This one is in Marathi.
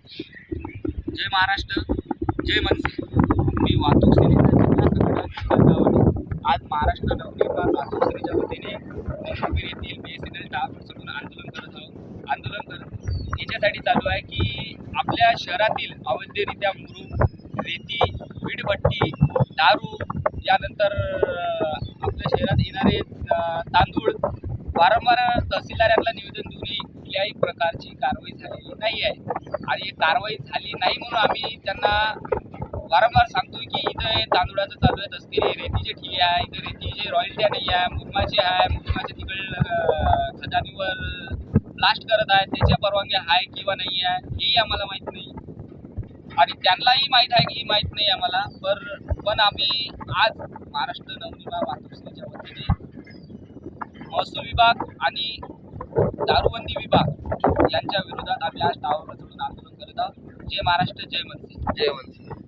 जय महाराष्ट्र, जय मनसे. मी वाहतूक सेवेचा आज महाराष्ट्र नवनिर्माण वाहतूक सेवेच्या वतीने मुंबई येथील BSNL टावर आंदोलन करत आहोत. याच्यासाठी चालू आहे की आपल्या शहरातील अवैधरित्या मुरुम, रेती, वीटभट्टी, दारू, यानंतर आपल्या शहरात येणारे तांदूळ वारंवार तहसीलदारांना निवेदन देऊनही कुठल्याही प्रकारची कारवाई झालेली नाही आहे. आणि ही कारवाई झाली नाही म्हणून आम्ही त्यांना वारंवार सांगतोय की इथं तांदूळाचं चालू आहे तस्करी, रेतीचे ठिगे आहे, इथं रेतीचे रॉयल्टी नाही आहे, मुरमाचे आहे, मुरमाचे तिकडे खदानीवर ब्लास्ट करत आहे, त्याच्या परवानगी आहे किंवा नाही आहे हेही आम्हाला माहीत नाही. आणि त्यांनाही माहीत आहे की माहीत नाही आम्हाला. पण आम्ही आज महाराष्ट्र नवनिर्माण वाहतूक सेवेच्या वतीने महसूल विभाग आणि दारूबंदी विभाग यांच्या विरोधात आम्ही आज टावरवर चढून आंदोलन करत आहोत. जय महाराष्ट्र, जय मनसे. जय मनसे.